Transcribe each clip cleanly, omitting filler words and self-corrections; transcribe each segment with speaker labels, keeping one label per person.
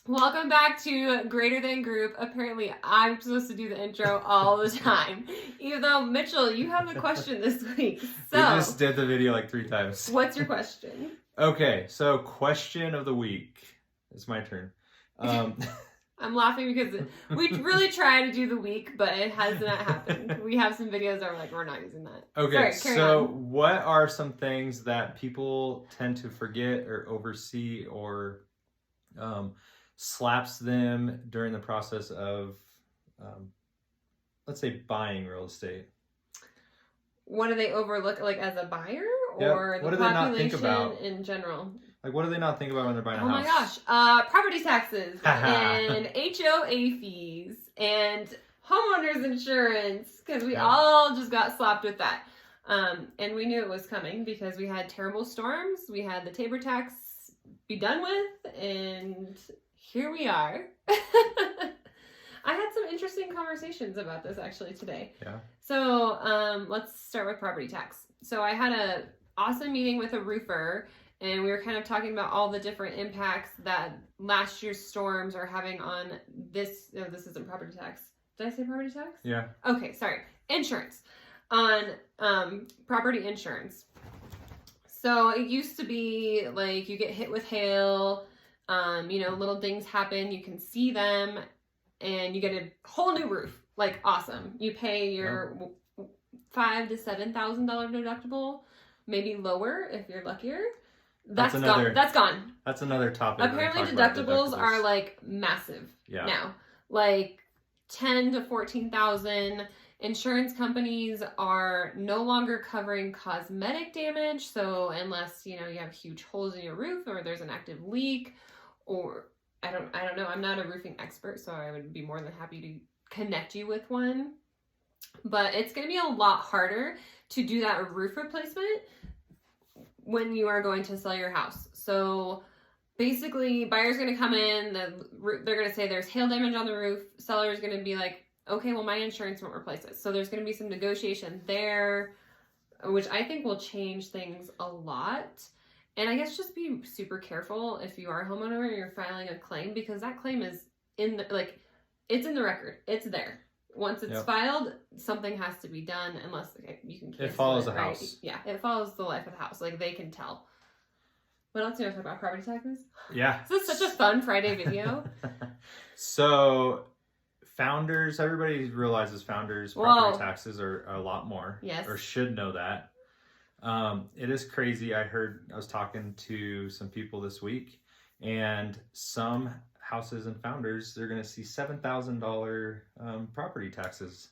Speaker 1: Welcome back to Greater Than Group. Apparently, I'm supposed to do the intro all the time. Even though, Mitchell, you have the question this week. So,
Speaker 2: We just did the video like 3 times.
Speaker 1: What's your question?
Speaker 2: Okay, so question of the week. It's my turn.
Speaker 1: I'm laughing because we really try to do the week, but it has not happened. We have some videos that are like, we're not using that.
Speaker 2: Okay,
Speaker 1: Sorry,
Speaker 2: so what are some things that people tend to forget or oversee or slaps them during the process of, let's say, buying real estate?
Speaker 1: What do they overlook, like as a buyer, or
Speaker 2: what
Speaker 1: the
Speaker 2: do they not think
Speaker 1: population
Speaker 2: about
Speaker 1: in general?
Speaker 2: Like, what do they not think about when they're buying a
Speaker 1: Oh
Speaker 2: house?
Speaker 1: my gosh, property taxes and HOA fees and homeowners insurance, because we all just got slapped with that. And we knew it was coming because we had terrible storms. We had the Tabor tax be done with, and here we are. I had some interesting conversations about this actually today.
Speaker 2: Yeah.
Speaker 1: So let's start with property tax. So I had an awesome meeting with a roofer, and we were kind of talking about all the different impacts that last year's storms are having on this. No, this isn't property tax. Did I say property tax?
Speaker 2: Yeah.
Speaker 1: Okay, sorry. Insurance. On property insurance. So it used to be like you get hit with hail, little things happen, you can see them, and you get a whole new roof. Like, awesome. You pay your $5,000 to $7,000 deductible, maybe lower if you're luckier. That's gone.
Speaker 2: That's another topic.
Speaker 1: Apparently, deductibles are like massive now, like 10 to 14,000. Insurance companies are no longer covering cosmetic damage. So unless you have huge holes in your roof or there's an active leak, or I don't know. I'm not a roofing expert, so I would be more than happy to connect you with one. But it's going to be a lot harder to do that roof replacement when you are going to sell your house. So basically, buyer's going to come in, they're going to say there's hail damage on the roof. Seller's going to be like, okay, well, my insurance won't replace it. So there's going to be some negotiation there, which I think will change things a lot. And I guess just be super careful if you are a homeowner and you're filing a claim, because that claim is it's in the record. It's there. Once it's filed, something has to be done, unless you can cancel it.
Speaker 2: Follows the house.
Speaker 1: Yeah, it follows the life of the house. Like, they can tell. What else do you want to talk about? Property taxes?
Speaker 2: Yeah.
Speaker 1: This is such a fun Friday video.
Speaker 2: So, founders, everybody realizes founders' property taxes are a lot more.
Speaker 1: Yes.
Speaker 2: Or should know that. It is crazy. I was talking to some people this week, and some houses and founders, they're going to see $7,000 property taxes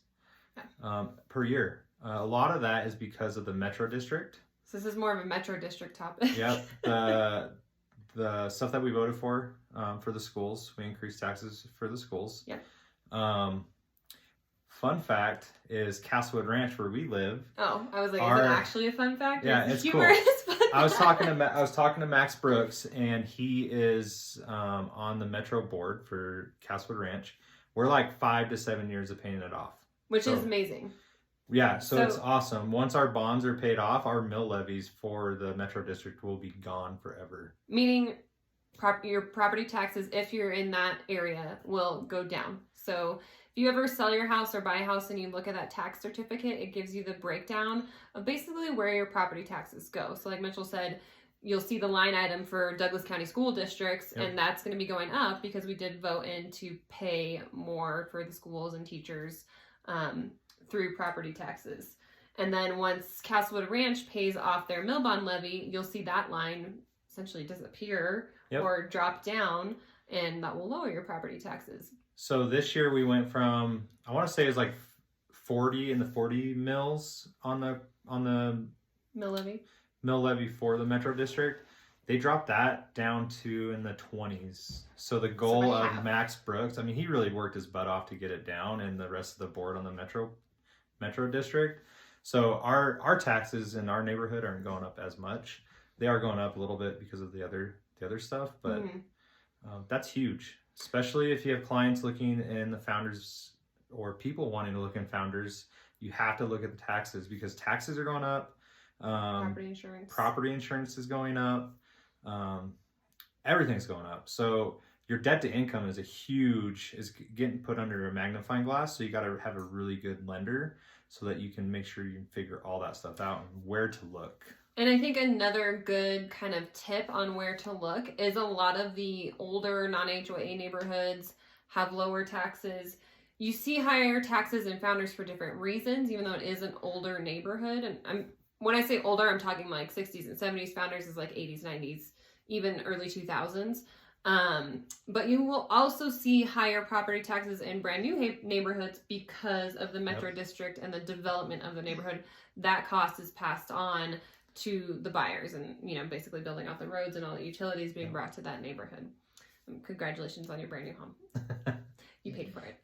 Speaker 2: per year. A lot of that is because of the Metro District.
Speaker 1: So this is more of a Metro District topic.
Speaker 2: Yep. The stuff that we voted for the schools, we increased taxes for the schools.
Speaker 1: Yep.
Speaker 2: Fun fact is Castlewood Ranch, where we live.
Speaker 1: Oh, I was like, is it actually a fun fact?
Speaker 2: Yeah, it's cool. I was talking to Max Brooks, and he is on the Metro board for Castlewood Ranch. We're like 5 to 7 years of paying it off,
Speaker 1: which is amazing.
Speaker 2: Yeah, so it's awesome. Once our bonds are paid off, our mill levies for the Metro District will be gone forever.
Speaker 1: Meaning, your property taxes, if you're in that area, will go down. So if you ever sell your house or buy a house and you look at that tax certificate, it gives you the breakdown of basically where your property taxes go. So like Mitchell said, you'll see the line item for Douglas County school districts, and that's going to be going up because we did vote in to pay more for the schools and teachers through property taxes. And then once Castlewood Ranch pays off their mill bond levy, you'll see that line essentially disappear or drop down, and that will lower your property taxes.
Speaker 2: So this year we went from, I want to say it was like 40 in the 40 mills on the
Speaker 1: mill levy
Speaker 2: for the Metro District. They dropped that down to in the 20s. So the goal of Max Brooks, I mean, he really worked his butt off to get it down, and the rest of the board on the Metro District. So our taxes in our neighborhood aren't going up as much. They are going up a little bit because of the other stuff, but that's huge. Especially if you have clients looking in the founders, or people wanting to look in founders, you have to look at the taxes, because taxes are going up. Property insurance is going up. Everything's going up. So your debt to income is is getting put under a magnifying glass. So you got to have a really good lender so that you can make sure you can figure all that stuff out and where to look.
Speaker 1: And I think another good kind of tip on where to look is a lot of the older non-HOA neighborhoods have lower taxes. You see higher taxes in Founders for different reasons, even though it is an older neighborhood. And when I say older, I'm talking like 60s and 70s. Founders is like 80s, 90s, even early 2000s. But you will also see higher property taxes in brand new neighborhoods because of the Metro District and the development of the neighborhood. That cost is passed on to the buyers and, you know, basically building out the roads and all the utilities being brought to that neighborhood. Congratulations on your brand new home. You paid for it.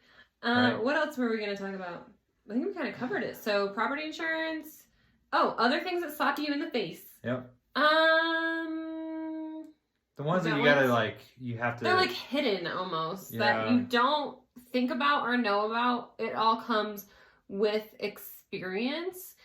Speaker 1: Right. What else were we going to talk about? I think we kind of covered it. So property insurance. Oh, other things that slap you in the face.
Speaker 2: Yep. The ones that you gotta like, you have to.
Speaker 1: They're like hidden almost that you don't think about or know about. It all comes with experience.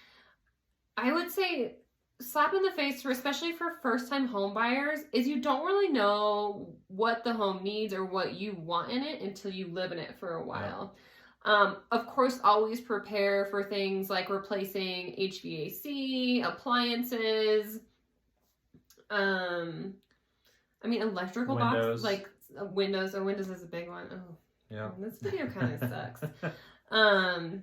Speaker 1: I would say slap in the face for, especially for first-time home buyers, is you don't really know what the home needs or what you want in it until you live in it for a while. Of course, always prepare for things like replacing HVAC, appliances, electrical
Speaker 2: windows.
Speaker 1: boxes, like windows. Oh, windows is a big one. Oh,
Speaker 2: yeah.
Speaker 1: This video kind of sucks. And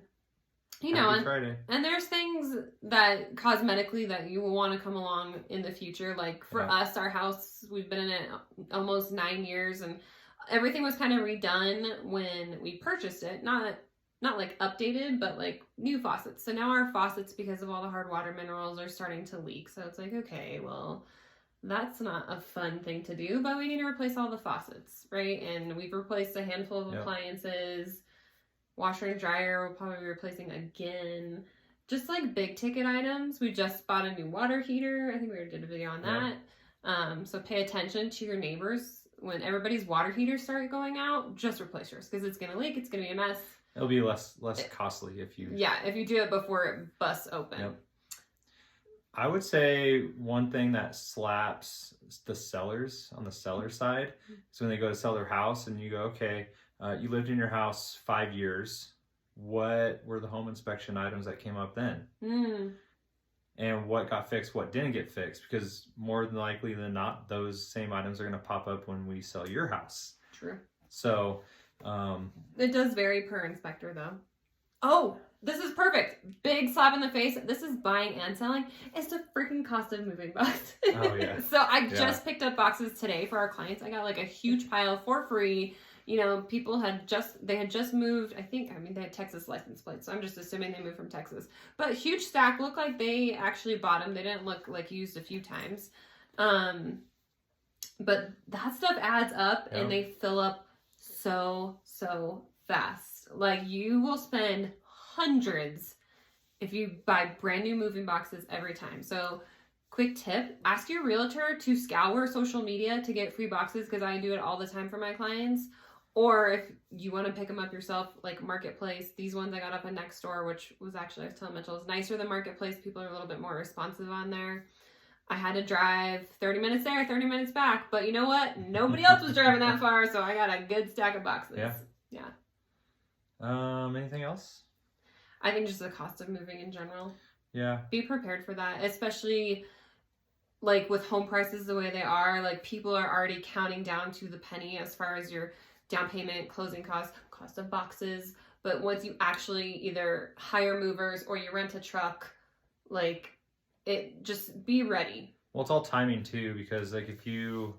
Speaker 1: there's things that cosmetically that you will want to come along in the future. Like for us, our house, we've been in it almost 9 years, and everything was kind of redone when we purchased it. Not like updated, but like new faucets. So now our faucets, because of all the hard water minerals, are starting to leak. So it's like, okay, well, that's not a fun thing to do, but we need to replace all the faucets, right? And we've replaced a handful of appliances. Washer and dryer we'll probably be replacing again. Just like big ticket items. We just bought a new water heater. I think we already did a video on that. So pay attention to your neighbors. When everybody's water heaters start going out, just replace yours because it's going to leak. It's going to be a mess.
Speaker 2: It'll be less costly if you...
Speaker 1: Yeah, if you do it before it busts open.
Speaker 2: Yep. I would say one thing that slaps the sellers on the seller side is when they go to sell their house and you go, okay, you lived in your house 5 years. What were the home inspection items that came up then? And what got fixed, what didn't get fixed? Because more than likely than not, those same items are going to pop up when we sell your house.
Speaker 1: True.
Speaker 2: So...
Speaker 1: it does vary per inspector, though. Oh, this is perfect. Big slap in the face. This is buying and selling. It's the freaking cost of moving boxes.
Speaker 2: Oh, yeah.
Speaker 1: So I just picked up boxes today for our clients. I got like a huge pile for free. You know, people had just moved. They had Texas license plates. So I'm just assuming they moved from Texas. But huge stack. Looked like they actually bought them. They didn't look like used a few times. But that stuff adds up and they fill up so fast. Like you will spend hundreds if you buy brand new moving boxes every time. So quick tip, ask your realtor to scour social media to get free boxes because I do it all the time for my clients. Or if you want to pick them up yourself, like Marketplace, these ones I got up on Nextdoor, which was actually, I was telling Mitchell, is nicer than Marketplace. People are a little bit more responsive on there. I had to drive 30 minutes there, 30 minutes back. But you know what? Nobody else was driving that far, so I got a good stack of boxes. Yeah.
Speaker 2: Anything else?
Speaker 1: I think just the cost of moving in general.
Speaker 2: Yeah.
Speaker 1: Be prepared for that, especially like with home prices the way they are. Like people are already counting down to the penny as far as your down payment, closing costs, cost of boxes. But once you actually either hire movers or you rent a truck, like it, just be ready.
Speaker 2: Well, it's all timing too, because like if you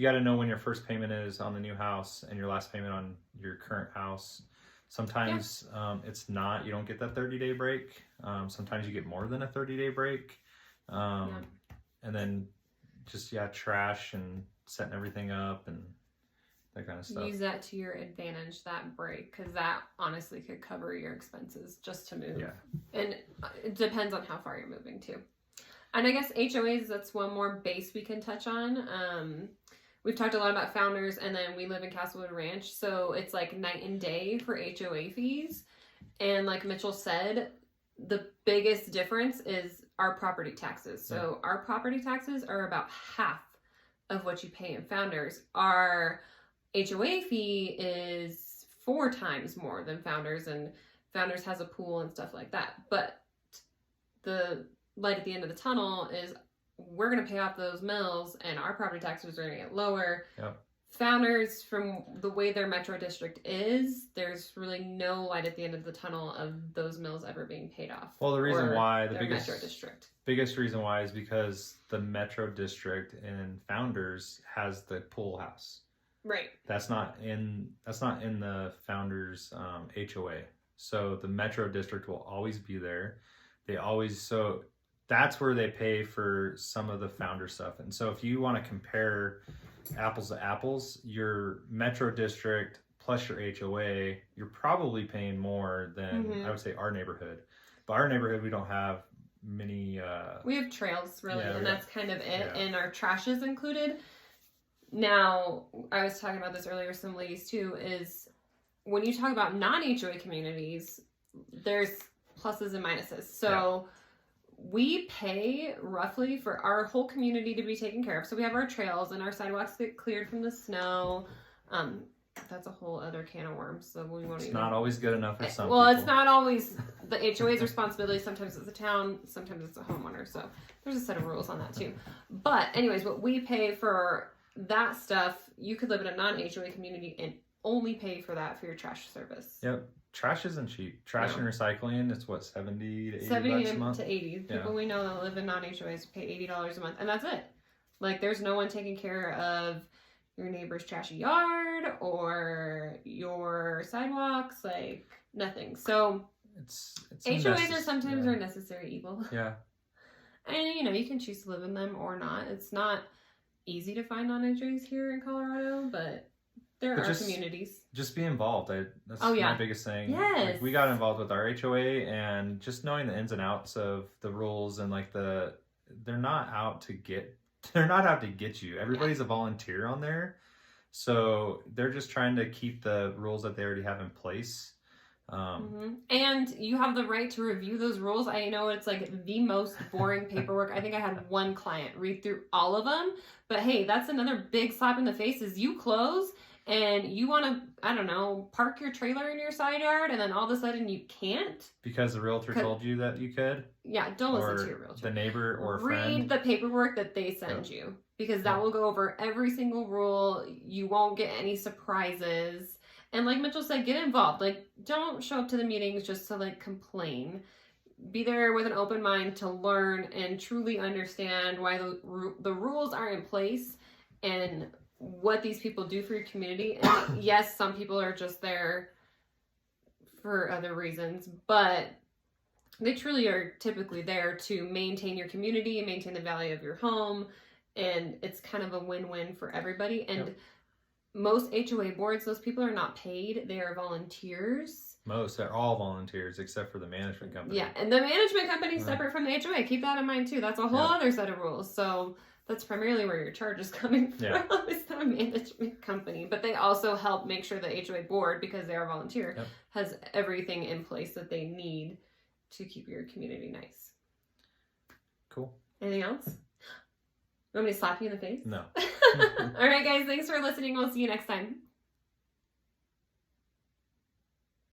Speaker 2: got to know when your first payment is on the new house and your last payment on your current house. Sometimes it's not, you don't get that 30-day break. Sometimes you get more than a 30-day break. And then just, trash and setting everything up and that kind of stuff.
Speaker 1: Use that to your advantage, that break, because that honestly could cover your expenses just to move.
Speaker 2: Yeah.
Speaker 1: And it depends on how far you're moving too. And I guess HOAs, that's one more base we can touch on. We've talked a lot about Founders, and then we live in Castlewood Ranch, so it's like night and day for HOA fees. And like Mitchell said, the biggest difference is our property taxes. So our property taxes are about half of what you pay in Founders. Our HOA fee is 4 times more than Founders, and Founders has a pool and stuff like that. But the light at the end of the tunnel is we're going to pay off those mills and our property taxes are going to get lower.
Speaker 2: Yep.
Speaker 1: Founders, from the way their metro district is, there's really no light at the end of the tunnel of those mills ever being paid off.
Speaker 2: Well, the reason why, the
Speaker 1: biggest
Speaker 2: reason why is because the metro district in Founders has the pool house.
Speaker 1: Right.
Speaker 2: That's not in the Founders HOA. So the metro district will always be there. So that's where they pay for some of the Founder stuff. And so if you want to compare apples to apples, your metro district plus your HOA, you're probably paying more than I would say our neighborhood. But our neighborhood, we don't have many.
Speaker 1: We have trails, really, and that's kind of it. Yeah. And our trash is included. Now, I was talking about this earlier with some ladies too, is when you talk about non-HOA communities, there's pluses and minuses. So we pay roughly for our whole community to be taken care of. So we have our trails and our sidewalks get cleared from the snow. That's a whole other can of worms. So we won't.
Speaker 2: It's not always good enough for some
Speaker 1: people.
Speaker 2: It's
Speaker 1: not always the HOA's responsibility. Sometimes it's the town. Sometimes it's the homeowner. So there's a set of rules on that too. But anyways, what we pay for that stuff, you could live in a non-HOA community and only pay for that for your trash service.
Speaker 2: Yep. Trash isn't cheap. Trash and recycling, it's what, $70 to $80 a month?
Speaker 1: $70 to $80. People we know that live in non-HOAs pay $80 a month, and that's it. Like, there's no one taking care of your neighbor's trashy yard or your sidewalks, like, nothing. So, it's HOAs are sometimes a necessary evil.
Speaker 2: Yeah.
Speaker 1: And, you can choose to live in them or not. It's not easy to find non-HOAs here in Colorado, but there are communities. Just
Speaker 2: be involved. That's my biggest thing.
Speaker 1: Yes.
Speaker 2: Like, we got involved with our HOA, and just knowing the ins and outs of the rules and like they're not out to get you. Everybody's a volunteer on there. So they're just trying to keep the rules that they already have in place.
Speaker 1: And you have the right to review those rules. I know it's like the most boring paperwork. I think I had one client read through all of them, but hey, that's another big slap in the face is you close and you want to, I don't know, park your trailer in your side yard and then all of a sudden you can't.
Speaker 2: Because the realtor told you that you could?
Speaker 1: Yeah, don't listen to your realtor.
Speaker 2: The neighbor or
Speaker 1: friend. Read the paperwork that they send you because that will go over every single rule. You won't get any surprises. And like Mitchell said, get involved. Like, don't show up to the meetings just to like complain. Be there with an open mind to learn and truly understand why the rules are in place and what these people do for your community. And yes, some people are just there for other reasons, but they truly are typically there to maintain your community and maintain the value of your home. And it's kind of a win-win for everybody. And most HOA boards, those people are not paid. They are volunteers.
Speaker 2: They're all volunteers except for the management company.
Speaker 1: Yeah, and the management company is separate from the HOA. Keep that in mind too. That's a whole other set of rules. So that's primarily where your charge is coming from. Yeah. It's not a management company. But they also help make sure the HOA board, because they are volunteer, has everything in place that they need to keep your community nice.
Speaker 2: Cool.
Speaker 1: Anything else? You want me to slap you in the face?
Speaker 2: No.
Speaker 1: All right, guys. Thanks for listening. We'll see you next time.